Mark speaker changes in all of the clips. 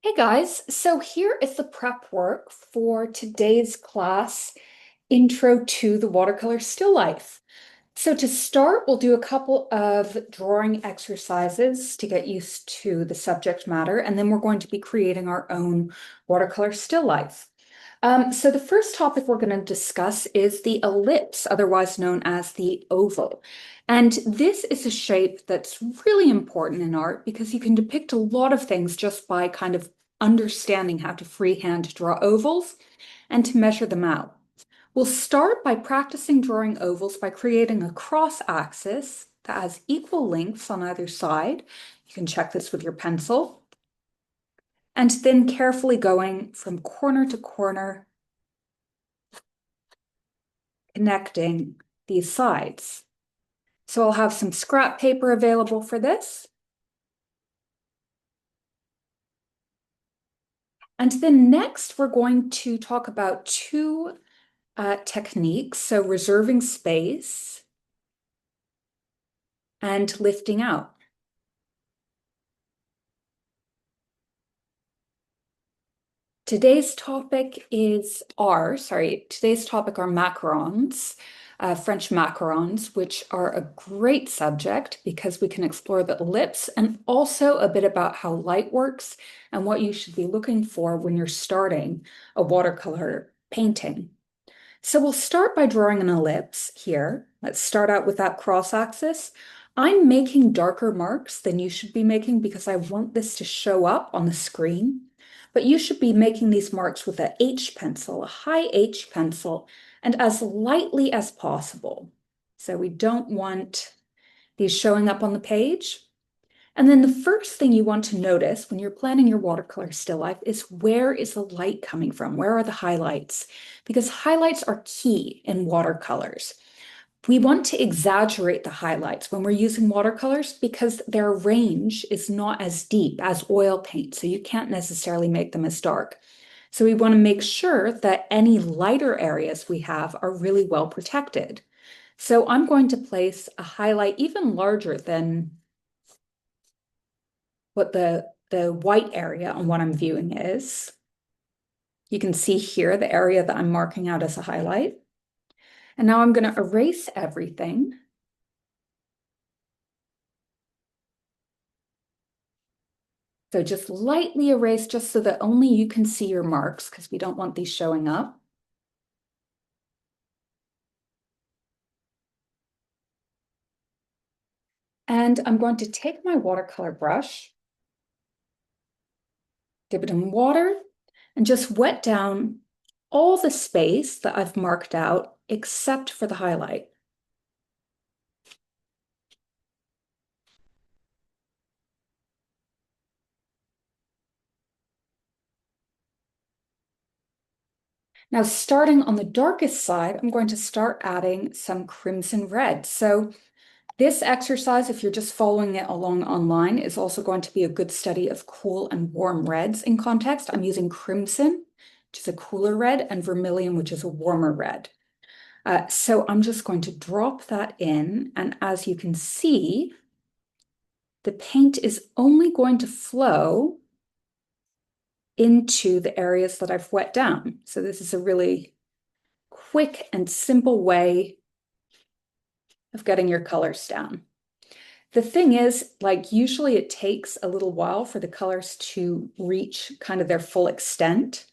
Speaker 1: Hey guys, so here is the prep work for today's class, Intro to the Watercolor Still Life. So to start, we'll do a couple of drawing exercises to get used to the subject matter, and then we're going to be creating our own watercolor still life. So the first topic we're going to discuss is the ellipse, otherwise known as the oval. And this is a shape that's really important in art because you can depict a lot of things just by kind of understanding how to freehand draw ovals and to measure them out. We'll start by practicing drawing ovals by creating a cross axis that has equal lengths on either side. You can check this with your pencil. And then carefully going from corner to corner, connecting these sides. So I'll have some scrap paper available for this. And then next, we're going to talk about two techniques. So reserving space and lifting out. Today's topic are macarons, French macarons, which are a great subject because we can explore the ellipse and also a bit about how light works and what you should be looking for when you're starting a watercolor painting. So we'll start by drawing an ellipse here. Let's start out with that cross axis. I'm making darker marks than you should be making because I want this to show up on the screen. But you should be making these marks with a H pencil, a high H pencil, and as lightly as possible. So we don't want these showing up on the page. And then the first thing you want to notice when you're planning your watercolor still life is where is the light coming from? Where are the highlights? Because highlights are key in watercolors. We want to exaggerate the highlights when we're using watercolors because their range is not as deep as oil paint, so you can't necessarily make them as dark. So we want to make sure that any lighter areas we have are really well protected. So I'm going to place a highlight even larger than what the white area on what I'm viewing is. You can see here the area that I'm marking out as a highlight. And now I'm going to erase everything. So just lightly erase just so that only you can see your marks because we don't want these showing up. And I'm going to take my watercolor brush, dip it in water, and just wet down all the space that I've marked out except for the highlight. Now, starting on the darkest side, I'm going to start adding some crimson red. So this exercise, if you're just following it along online, is also going to be a good study of cool and warm reds in context. I'm using crimson, which is a cooler red, and vermilion, which is a warmer red. So I'm just going to drop that in, and as you can see, the paint is only going to flow into the areas that I've wet down. So this is a really quick and simple way of getting your colors down. The thing is, like, usually it takes a little while for the colors to reach kind of their full extent.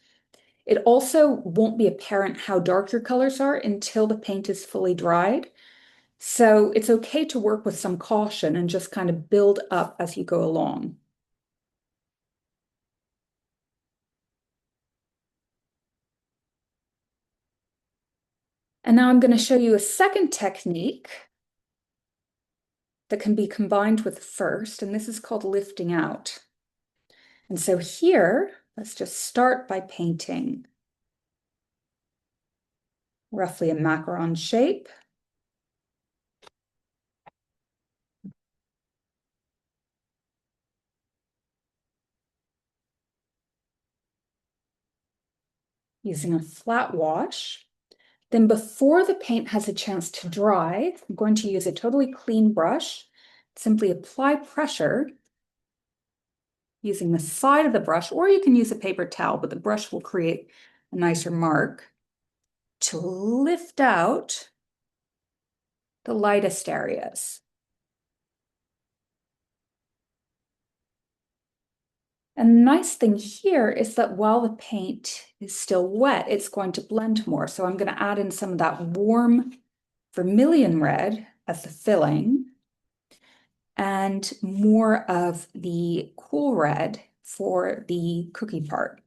Speaker 1: It also won't be apparent how dark your colors are until the paint is fully dried. So it's okay to work with some caution and just kind of build up as you go along. And now I'm going to show you a second technique that can be combined with the first, and this is called lifting out. And so here, let's just start by painting roughly a macaron shape. Using a flat wash. Then before the paint has a chance to dry, I'm going to use a totally clean brush, simply apply pressure using the side of the brush, or you can use a paper towel, but the brush will create a nicer mark, to lift out the lightest areas. And the nice thing here is that while the paint is still wet, it's going to blend more. So I'm going to add in some of that warm vermilion red as the filling and more of the cool red for the cookie part.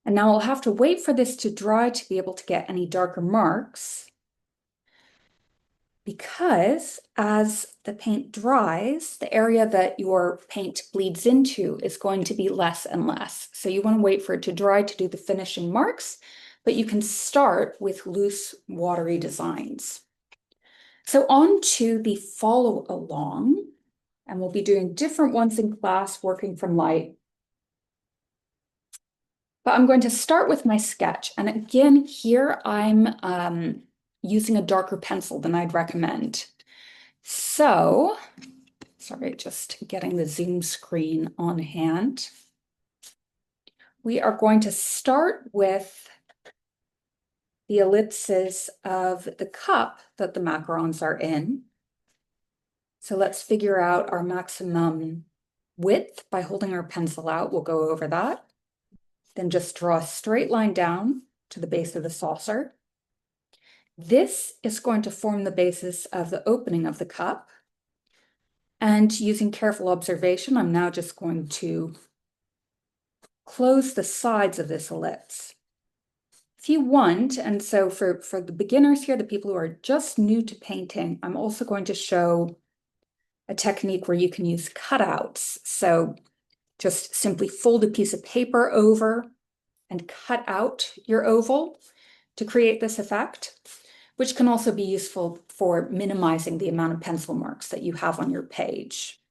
Speaker 1: And now I'll have to wait for this to dry to be able to get any darker marks, because as the paint dries, the area that your paint bleeds into is going to be less and less. So you want to wait for it to dry to do the finishing marks, but you can start with loose, watery designs. So on to the follow along, and we'll be doing different ones in class, working from light. But I'm going to start with my sketch. And again, here I'm using a darker pencil than I'd recommend. So, sorry, just getting the Zoom screen on hand. We are going to start with the ellipses of the cup that the macarons are in. So let's figure out our maximum width by holding our pencil out. We'll go over that. Then just draw a straight line down to the base of the saucer. This is going to form the basis of the opening of the cup. And using careful observation, I'm now just going to close the sides of this ellipse. If you want, and so for the beginners here, the people who are just new to painting, I'm also going to show a technique where you can use cutouts. So just simply fold a piece of paper over and cut out your oval to create this effect, which can also be useful for minimizing the amount of pencil marks that you have on your page.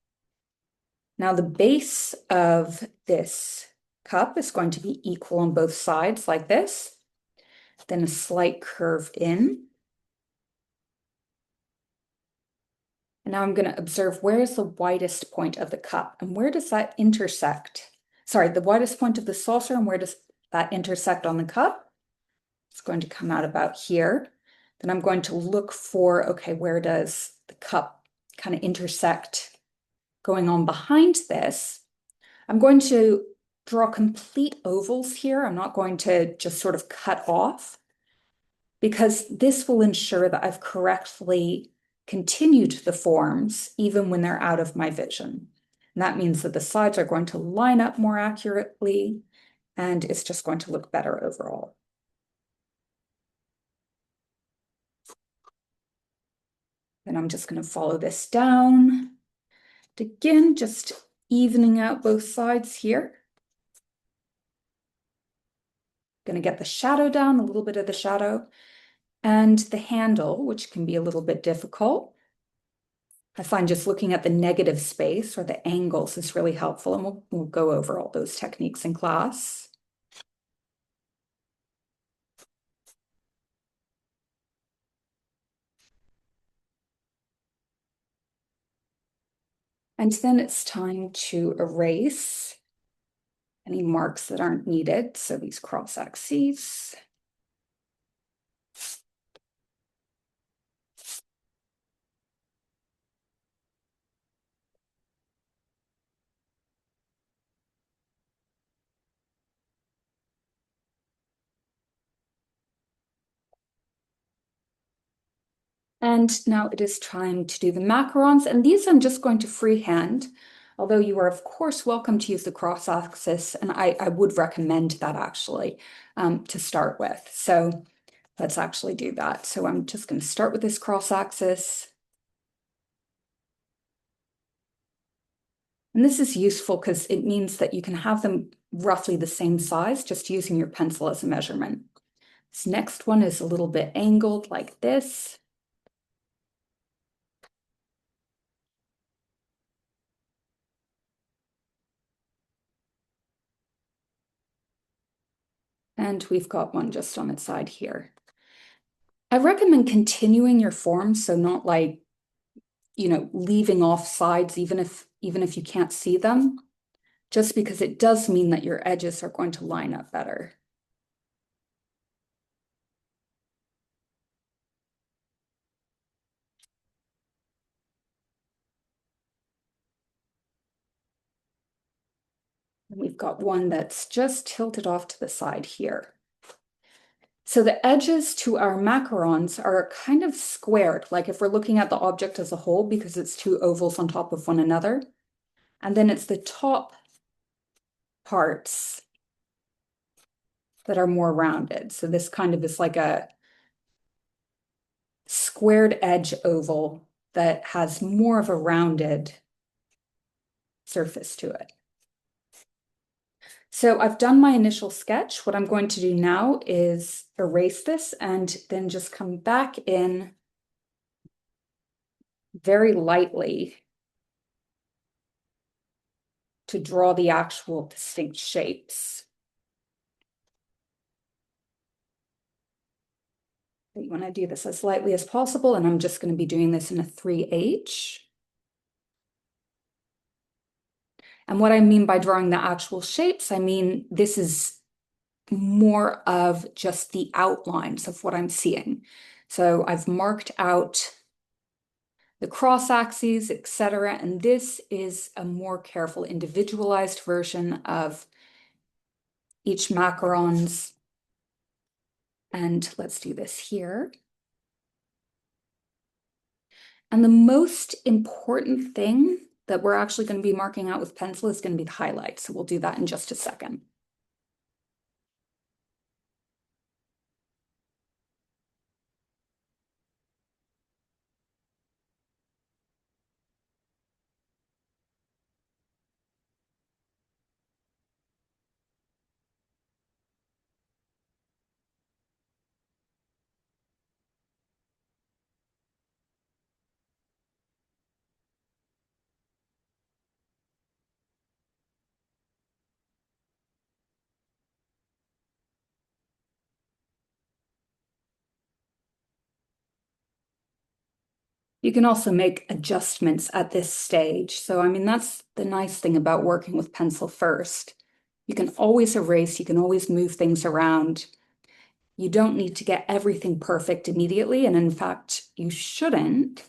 Speaker 1: Now the base of this cup is going to be equal on both sides like this, then a slight curve in. And now I'm going to observe where is the widest point of the cup and where does that intersect? Sorry, the widest point of the saucer, and where does that intersect on the cup? It's going to come out about here. Then I'm going to look for, okay, where does the cup kind of intersect going on behind this? I'm going to draw complete ovals here. I'm not going to just sort of cut off, because this will ensure that I've correctly continued the forms even when they're out of my vision. And that means that the sides are going to line up more accurately, and it's just going to look better overall. Then I'm just going to follow this down. Again, just evening out both sides here. Going to get the shadow down, a little bit of the shadow, and the handle, which can be a little bit difficult. I find just looking at the negative space or the angles is really helpful, and we'll go over all those techniques in class. And then it's time to erase any marks that aren't needed. So these cross axes. And now it is time to do the macarons. And these I'm just going to freehand, although you are, of course, welcome to use the cross axis. And I would recommend that actually to start with. So let's actually do that. So I'm just going to start with this cross axis. And this is useful because it means that you can have them roughly the same size, just using your pencil as a measurement. This next one is a little bit angled like this. And we've got one just on its side here. I recommend continuing your form, so not like, leaving off sides, even if you can't see them, just because it does mean that your edges are going to line up better. And we've got one that's just tilted off to the side here. So the edges to our macarons are kind of squared, like if we're looking at the object as a whole, because it's two ovals on top of one another. And then it's the top parts that are more rounded. So this kind of is like a squared edge oval that has more of a rounded surface to it. So I've done my initial sketch. What I'm going to do now is erase this and then just come back in very lightly to draw the actual distinct shapes. You want to do this as lightly as possible, and I'm just going to be doing this in a 3H. And what I mean by drawing the actual shapes, I mean this is more of just the outlines of what I'm seeing. So I've marked out the cross axes, etc. And this is a more careful, individualized version of each macarons. And let's do this here. And the most important thing that we're actually going to be marking out with pencil is going to be the highlights. So we'll do that in just a second. You can also make adjustments at this stage. So, I mean, that's the nice thing about working with pencil first. You can always erase, you can always move things around. You don't need to get everything perfect immediately. And in fact, you shouldn't,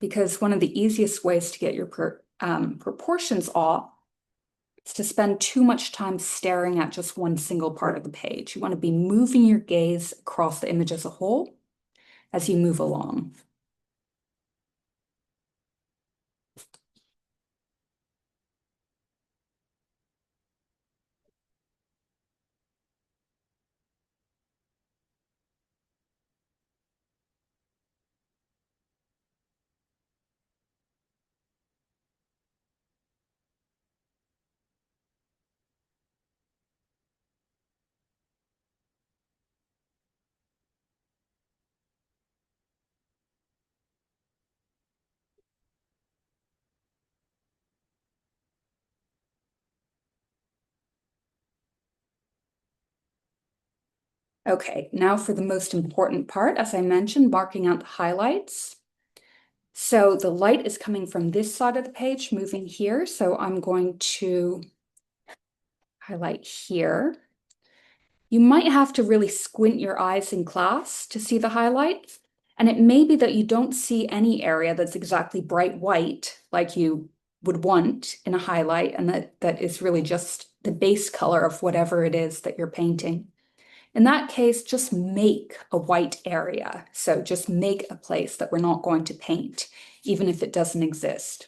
Speaker 1: because one of the easiest ways to get your proportions off is to spend too much time staring at just one single part of the page. You want to be moving your gaze across the image as a whole as you move along. Okay, now for the most important part, as I mentioned, marking out the highlights. So the light is coming from this side of the page, moving here. So I'm going to highlight here. You might have to really squint your eyes in class to see the highlights. And it may be that you don't see any area that's exactly bright white like you would want in a highlight, and that is really just the base color of whatever it is that you're painting. In that case, just make a white area. So just make a place that we're not going to paint, even if it doesn't exist.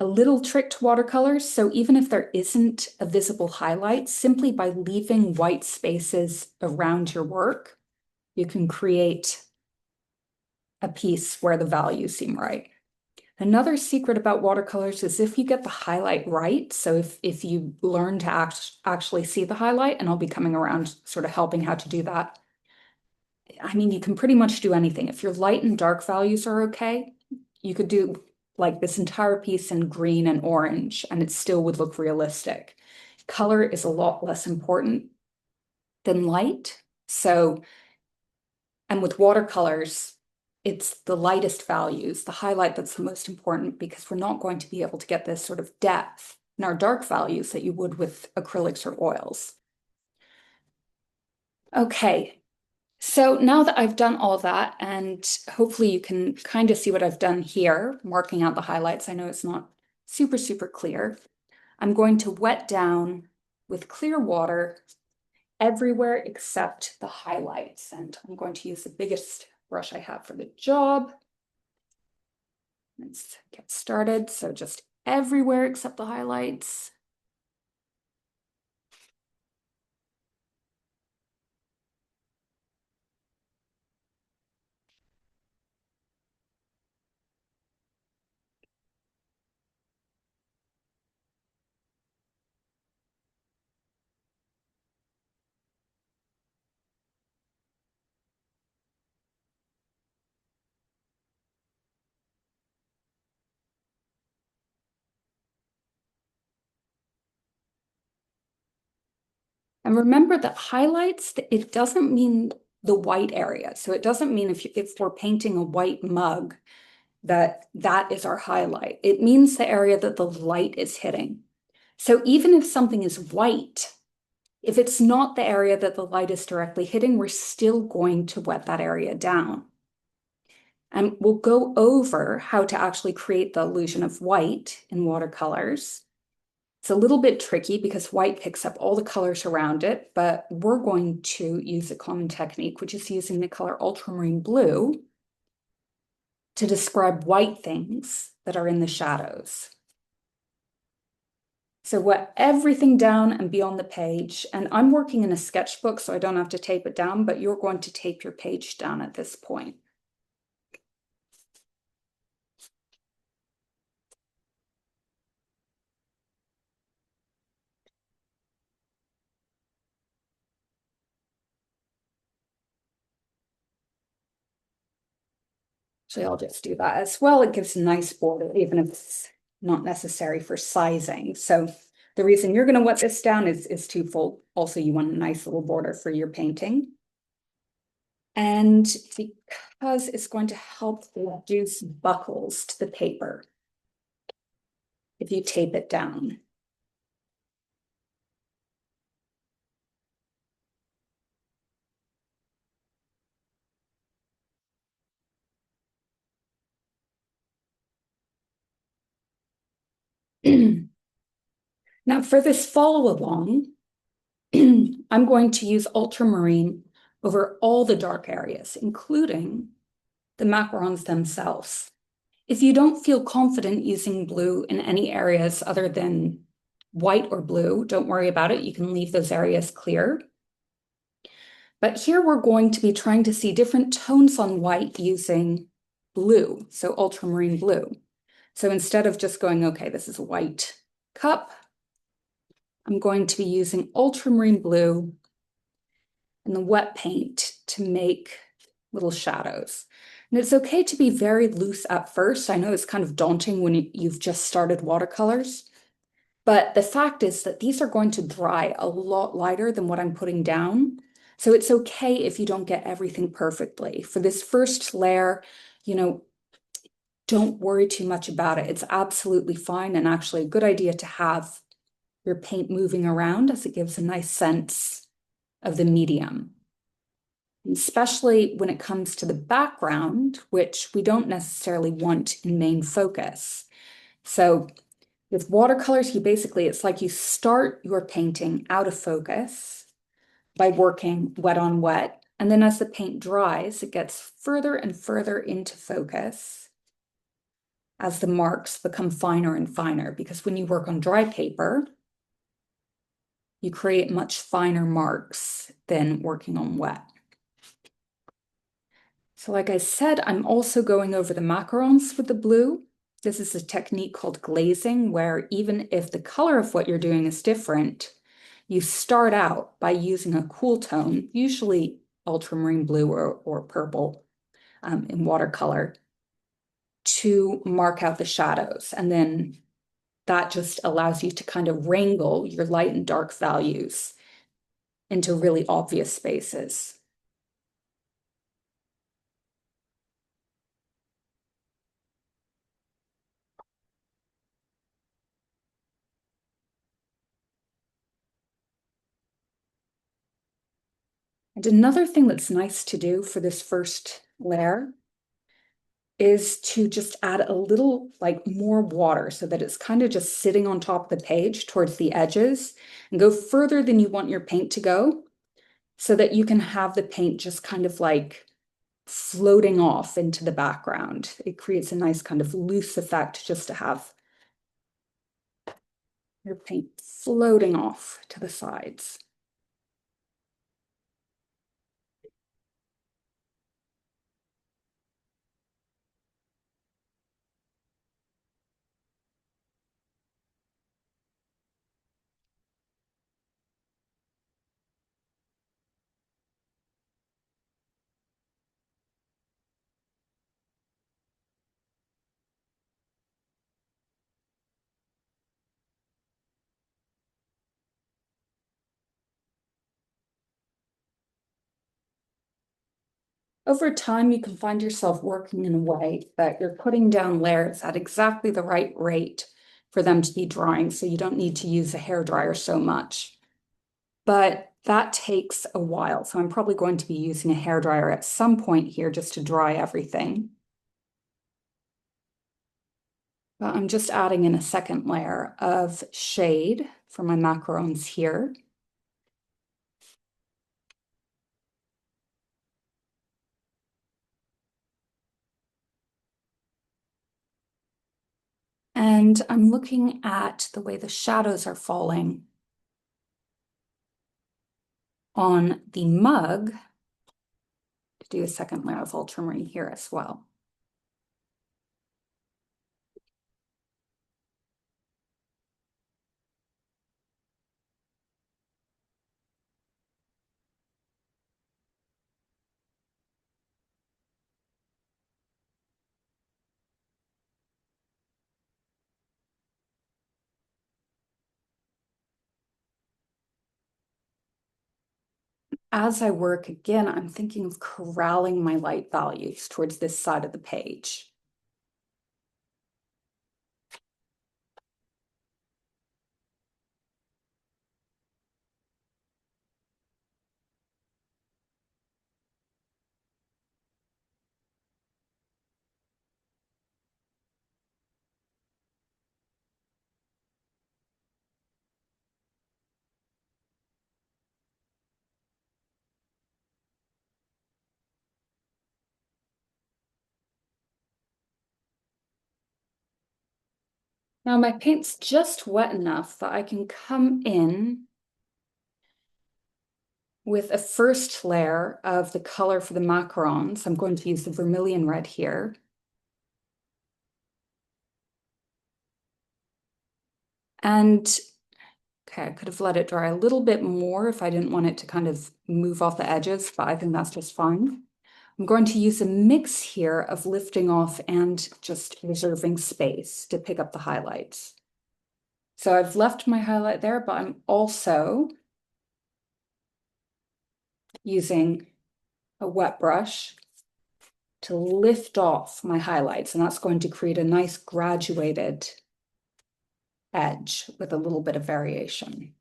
Speaker 1: A little trick to watercolors, so even if there isn't a visible highlight, simply by leaving white spaces around your work, you can create a piece where the values seem right. Another secret about watercolors is if you get the highlight right. So if you learn to actually see the highlight, and I'll be coming around sort of helping how to do that. I mean, you can pretty much do anything. If your light and dark values are okay, you could do like this entire piece in green and orange, and it still would look realistic. Color is a lot less important than light. So, and with watercolors, it's the lightest values, the highlight that's the most important because we're not going to be able to get this sort of depth in our dark values that you would with acrylics or oils. Okay, so now that I've done all that, and hopefully you can kind of see what I've done here, marking out the highlights. I know it's not super, super clear. I'm going to wet down with clear water everywhere except the highlights. And I'm going to use the biggest brush I have for the job. Let's get started. So just everywhere except the highlights. And remember that highlights, it doesn't mean the white area. So it doesn't mean if we're painting a white mug, that is our highlight. It means the area that the light is hitting. So even if something is white, if it's not the area that the light is directly hitting, we're still going to wet that area down. And we'll go over how to actually create the illusion of white in watercolors. It's a little bit tricky because white picks up all the colors around it, but we're going to use a common technique, which is using the color ultramarine blue to describe white things that are in the shadows. So wet everything down and be on the page. And I'm working in a sketchbook, so I don't have to tape it down, but you're going to tape your page down at this point. So I'll just do that as well. It gives a nice border, even if it's not necessary for sizing. So the reason you're going to wet this down is twofold. Also, you want a nice little border for your painting. And because it's going to help reduce buckles to the paper if you tape it down. Now for this follow along, I'm going to use ultramarine over all the dark areas, including the macarons themselves. If you don't feel confident using blue in any areas other than white or blue, don't worry about it. You can leave those areas clear. But here we're going to be trying to see different tones on white using blue, so ultramarine blue. So instead of just going, okay, this is a white cup, I'm going to be using ultramarine blue and the wet paint to make little shadows. And it's okay to be very loose at first. I know it's kind of daunting when you've just started watercolors, but the fact is that these are going to dry a lot lighter than what I'm putting down. So it's okay if you don't get everything perfectly. For this first layer, don't worry too much about it. It's absolutely fine and actually a good idea to have your paint moving around as it gives a nice sense of the medium. Especially when it comes to the background, which we don't necessarily want in main focus. So with watercolors, it's like you start your painting out of focus by working wet on wet. And then as the paint dries, it gets further and further into focus as the marks become finer and finer. Because when you work on dry paper, you create much finer marks than working on wet. So like I said, I'm also going over the macarons with the blue. This is a technique called glazing, where even if the color of what you're doing is different, you start out by using a cool tone, usually ultramarine blue or purple in watercolor, to mark out the shadows. And then that just allows you to kind of wrangle your light and dark values into really obvious spaces. And another thing that's nice to do for this first layer is to just add a little like more water so that it's kind of just sitting on top of the page towards the edges, and go further than you want your paint to go so that you can have the paint just kind of like floating off into the background. It creates a nice kind of loose effect just to have your paint floating off to the sides. Over time, you can find yourself working in a way that you're putting down layers at exactly the right rate for them to be drying, so you don't need to use a hairdryer so much. But that takes a while, so I'm probably going to be using a hairdryer at some point here just to dry everything. But I'm just adding in a second layer of shade for my macarons here. And I'm looking at the way the shadows are falling on the mug to do a second layer of ultramarine here as well. As I work again, I'm thinking of corralling my light values towards this side of the page. Now my paint's just wet enough that I can come in with a first layer of the color for the macarons. I'm going to use the vermilion red here. And okay, I could have let it dry a little bit more if I didn't want it to kind of move off the edges, but I think that's just fine. I'm going to use a mix here of lifting off and just reserving space to pick up the highlights. So I've left my highlight there, but I'm also using a wet brush to lift off my highlights, and that's going to create a nice graduated edge with a little bit of variation.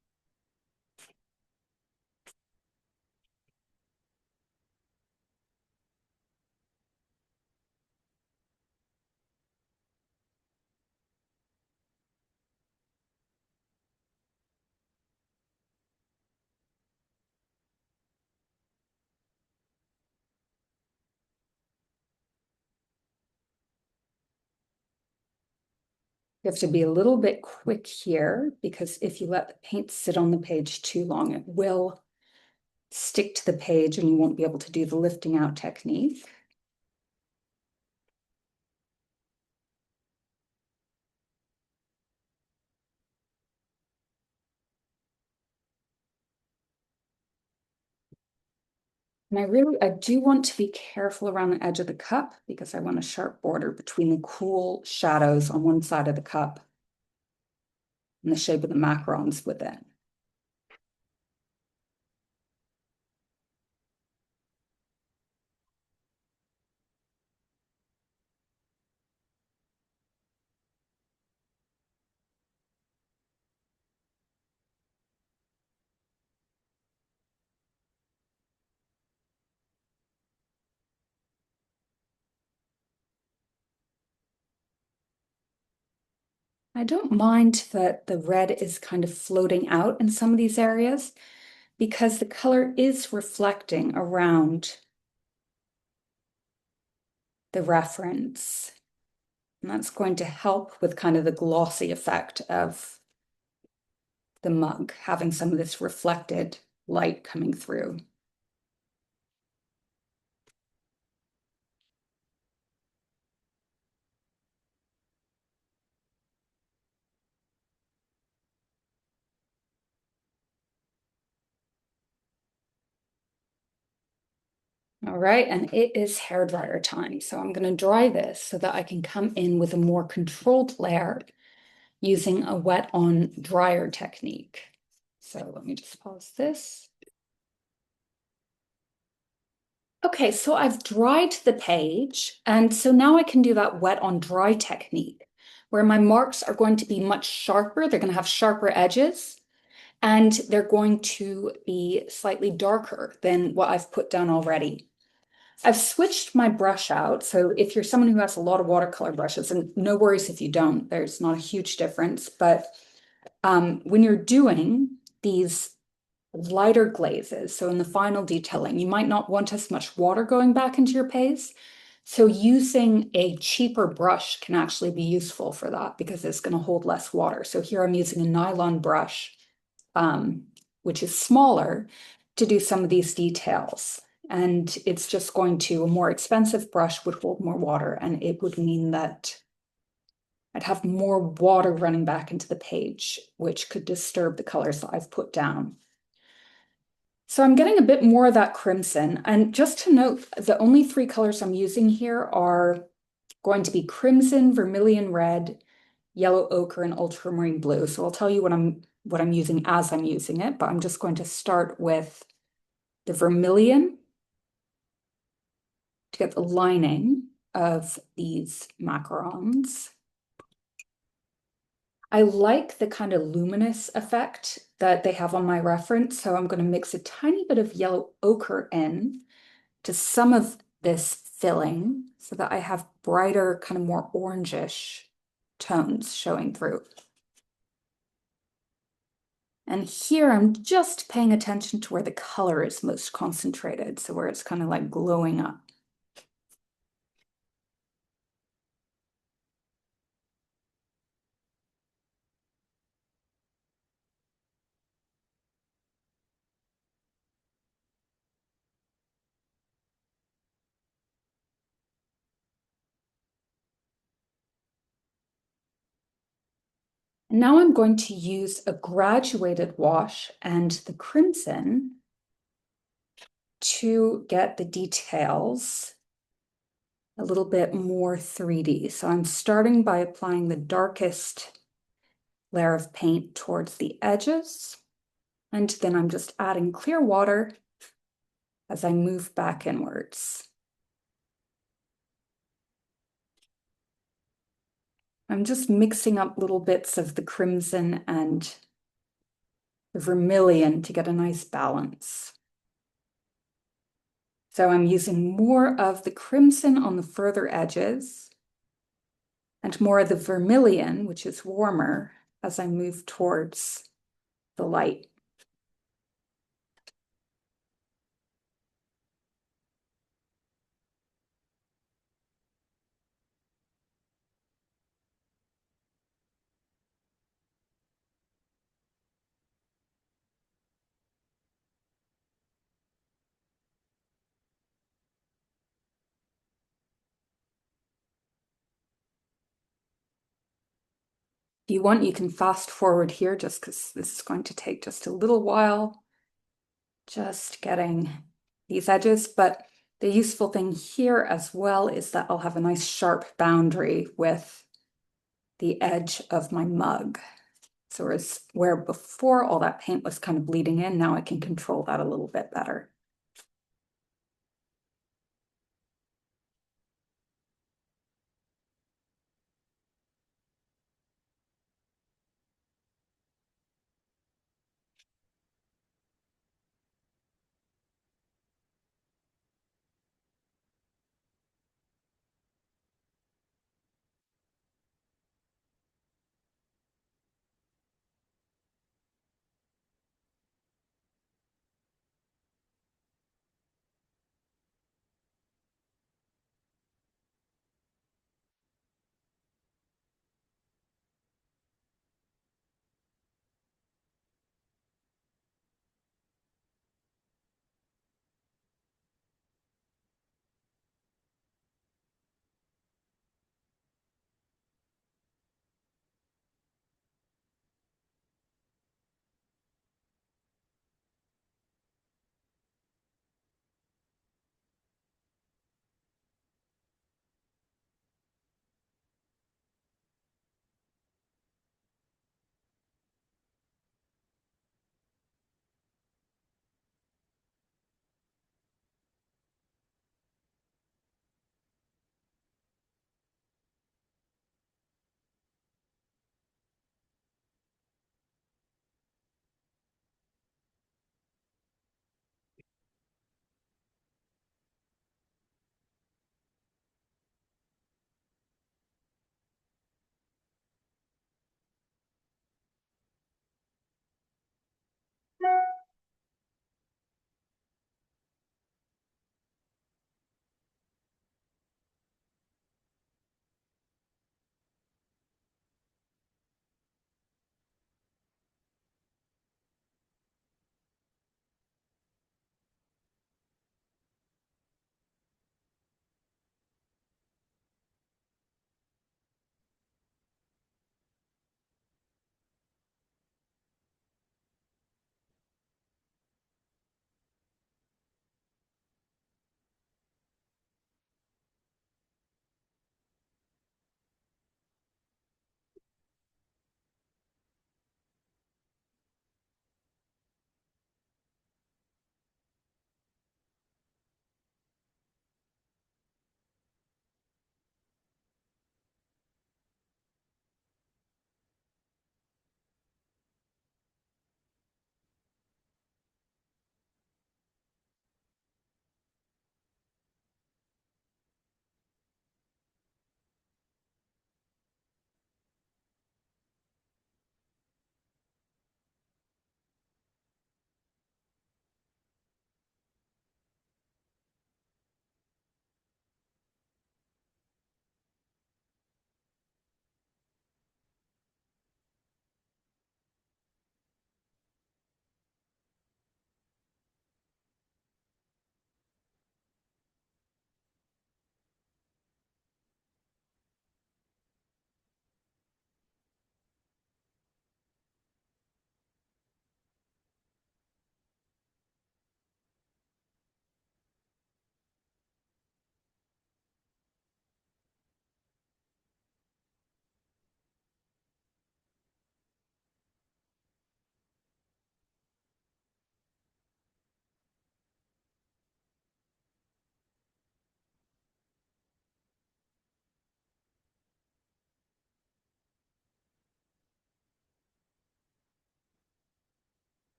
Speaker 1: You have to be a little bit quick here, because if you let the paint sit on the page too long, it will stick to the page and you won't be able to do the lifting out technique. And I do want to be careful around the edge of the cup because I want a sharp border between the cool shadows on one side of the cup and the shape of the macarons within. I don't mind that the red is kind of floating out in some of these areas because the color is reflecting around the reference. And that's going to help with kind of the glossy effect of the mug, having some of this reflected light coming through. All right, and it is hairdryer time. So I'm going to dry this so that I can come in with a more controlled layer using a wet on dryer technique. So let me just pause this. Okay, so I've dried the page, and so now I can do that wet on dry technique, where my marks are going to be much sharper. They're going to have sharper edges, and they're going to be slightly darker than what I've put down already. I've switched my brush out. So if you're someone who has a lot of watercolor brushes, and no worries if you don't, there's not a huge difference. But when you're doing these lighter glazes, so in the final detailing, you might not want as much water going back into your paste. So using a cheaper brush can actually be useful for that because it's going to hold less water. So here I'm using a nylon brush, um, which is smaller, to do some of these details. And it's just going to, a more expensive brush would hold more water, and it would mean that I'd have more water running back into the page, which could disturb the colors that I've put down. So I'm getting a bit more of that crimson. And just to note, the only three colors I'm using here are going to be crimson, vermilion red, yellow ochre, and ultramarine blue. So I'll tell you what I'm using as I'm using it, but I'm just going to start with the vermilion to get the lining of these macarons. I like the kind of luminous effect that they have on my reference, so I'm going to mix a tiny bit of yellow ochre in to some of this filling so that I have brighter, kind of more orangish tones showing through. And here I'm just paying attention to where the color is most concentrated, so where it's kind of like glowing up. And now I'm going to use a graduated wash and the crimson to get the details a little bit more 3D. So I'm starting by applying the darkest layer of paint towards the edges. And then I'm just adding clear water as I move back inwards. I'm just mixing up little bits of the crimson and the vermilion to get a nice balance. So I'm using more of the crimson on the further edges and more of the vermilion, which is warmer, as I move towards the light. If you want, you can fast forward here just because this is going to take just a little while. Just getting these edges, but the useful thing here as well is that I'll have a nice sharp boundary with the edge of my mug. So where before all that paint was kind of bleeding in, now I can control that a little bit better.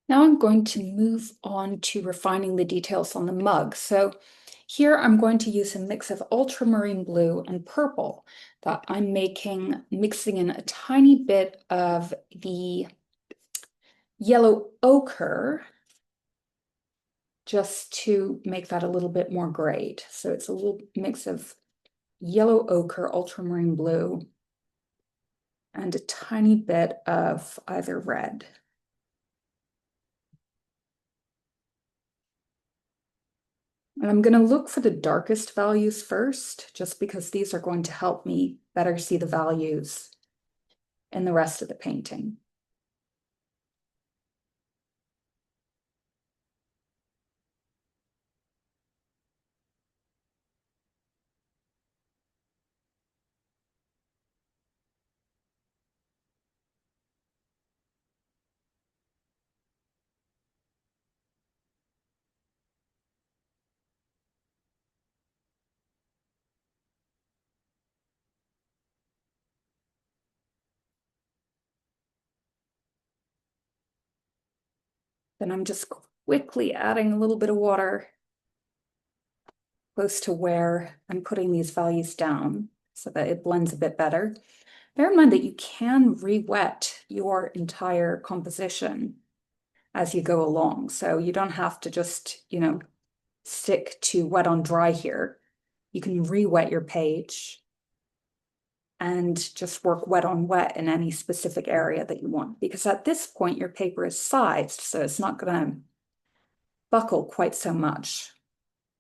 Speaker 1: Now I'm going to move on to refining the details on the mug. So here I'm going to use a mix of ultramarine blue and purple that I'm mixing in a tiny bit of the yellow ochre just to make that a little bit more grayed. So it's a little mix of yellow ochre, ultramarine blue, and a tiny bit of either red. And I'm going to look for the darkest values first, just because these are going to help me better see the values in the rest of the painting. Then I'm just quickly adding a little bit of water close to where I'm putting these values down so that it blends a bit better. Bear in mind that you can re-wet your entire composition as you go along. So you don't have to just, stick to wet on dry here. You can re-wet your page and just work wet on wet in any specific area that you want. Because at this point, your paper is sized, so it's not going to buckle quite so much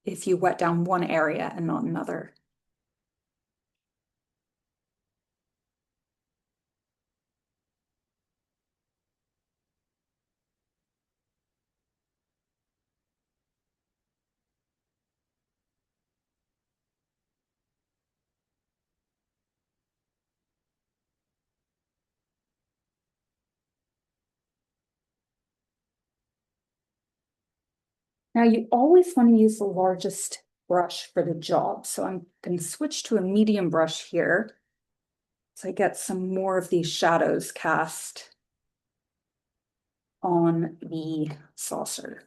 Speaker 1: if you wet down one area and not another. Now you always want to use the largest brush for the job. So I'm going to switch to a medium brush here so I get some more of these shadows cast on the saucer.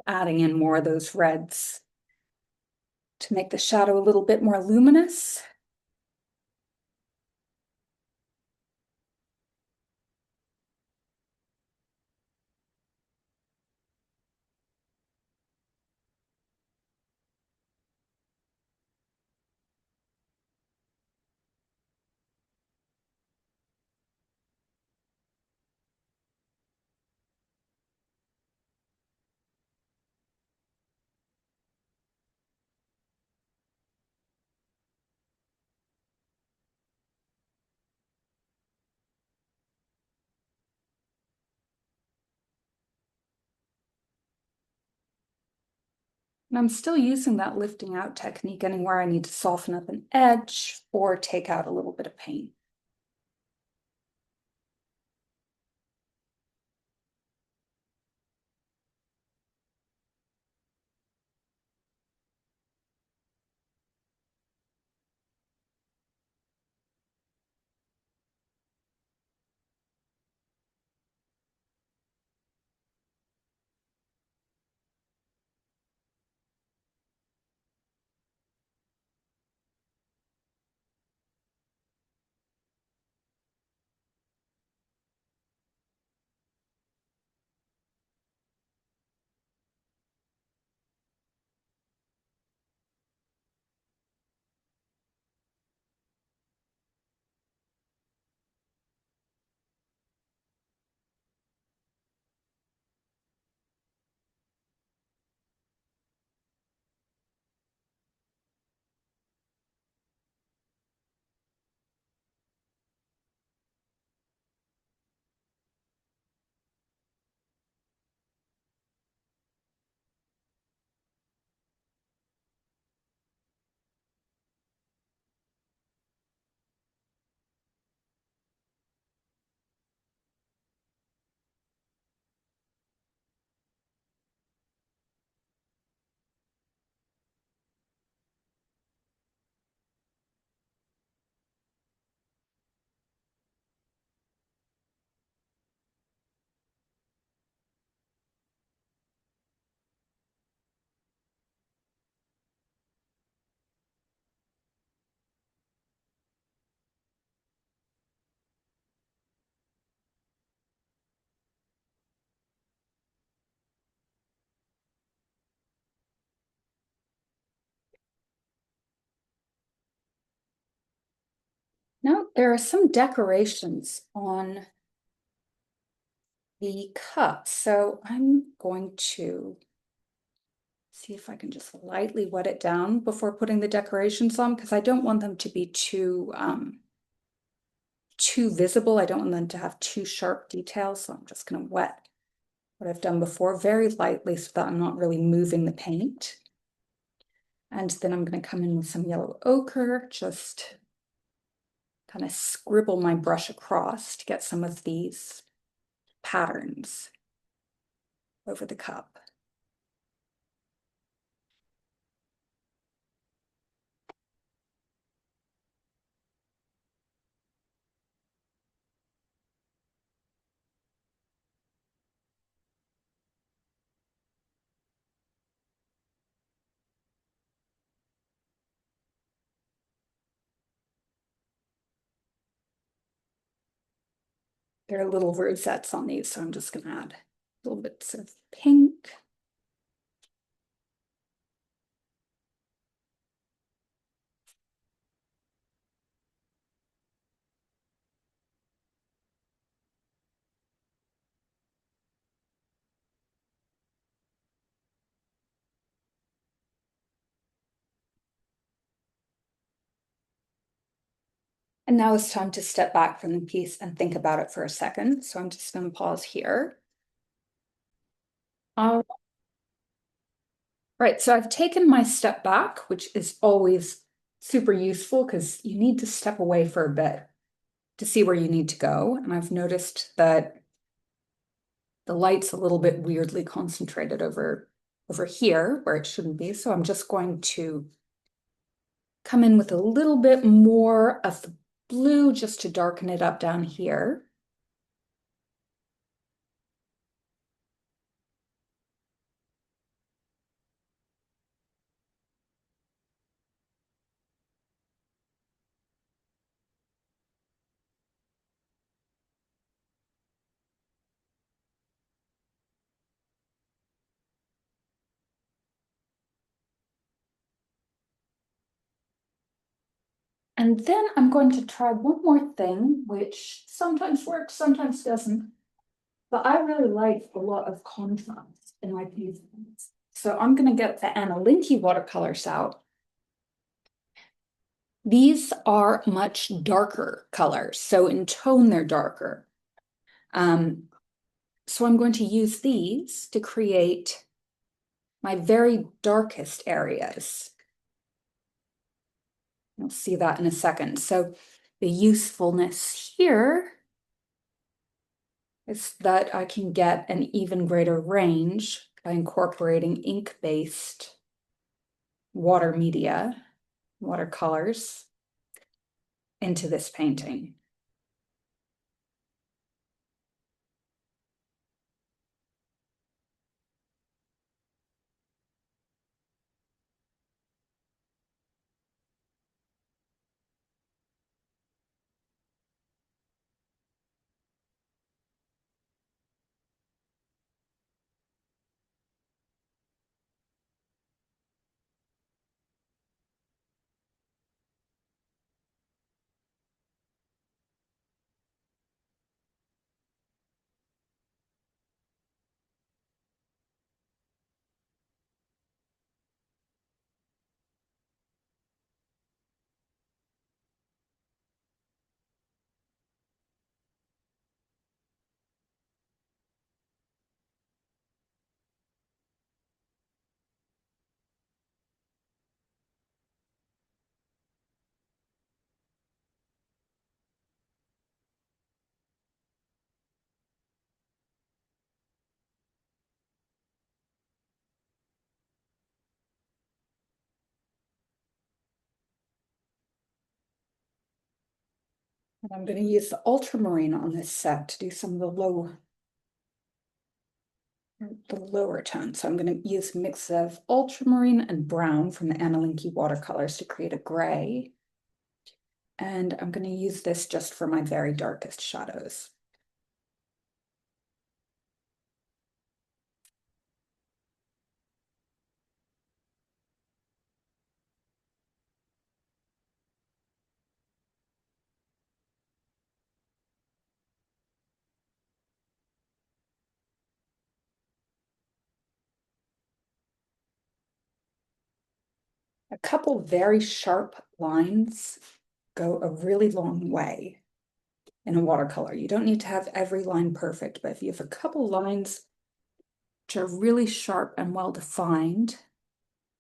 Speaker 1: Adding in more of those reds to make the shadow a little bit more luminous. And I'm still using that lifting out technique anywhere I need to soften up an edge or take out a little bit of paint. Now there are some decorations on the cup, so I'm going to see if I can just lightly wet it down before putting the decorations on, because I don't want them to be too visible. I don't want them to have too sharp details, so I'm just going to wet what I've done before very lightly so that I'm not really moving the paint. And then I'm going to come in with some yellow ochre, just kind of scribble my brush across to get some of these patterns over the cup. There are little rosettes on these, so I'm just going to add little bits of pink. And now it's time to step back from the piece and think about it for a second. So I'm just going to pause here. Right, so I've taken my step back, which is always super useful because you need to step away for a bit to see where you need to go. And I've noticed that the light's a little bit weirdly concentrated over here where it shouldn't be. So I'm just going to come in with a little bit more of the blue just to darken it up down here. And then I'm going to try one more thing, which sometimes works, sometimes doesn't. But I really like a lot of contrast in my paintings. So I'm going to get the Anna Linky watercolors out. These are much darker colors. So in tone, they're darker. So I'm going to use these to create my very darkest areas. You'll see that in a second. So the usefulness here is that I can get an even greater range by incorporating ink-based water media, watercolors, into this painting. And I'm going to use the ultramarine on this set to do some of the lower tones. So I'm going to use a mix of ultramarine and brown from the Anna Linky watercolors to create a gray. And I'm going to use this just for my very darkest shadows. A couple very sharp lines go a really long way in a watercolor. You don't need to have every line perfect, but if you have a couple lines which are really sharp and well defined,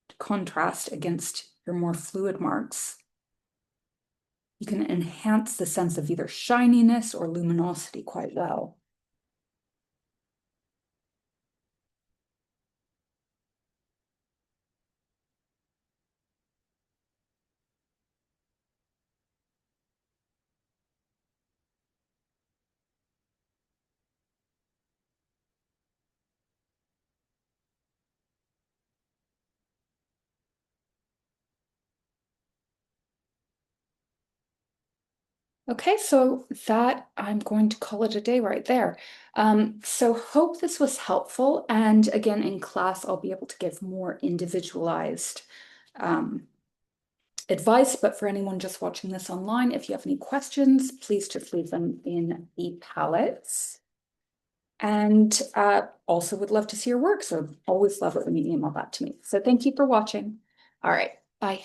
Speaker 1: to contrast against your more fluid marks, you can enhance the sense of either shininess or luminosity quite well. Okay, so that I'm going to call it a day right there. So hope this was helpful. And again, in class, I'll be able to give more individualized um, advice. But for anyone just watching this online, if you have any questions, please just leave them in the palettes. And also would love to see your work. So always love it when you email that to me. So thank you for watching. All right, bye.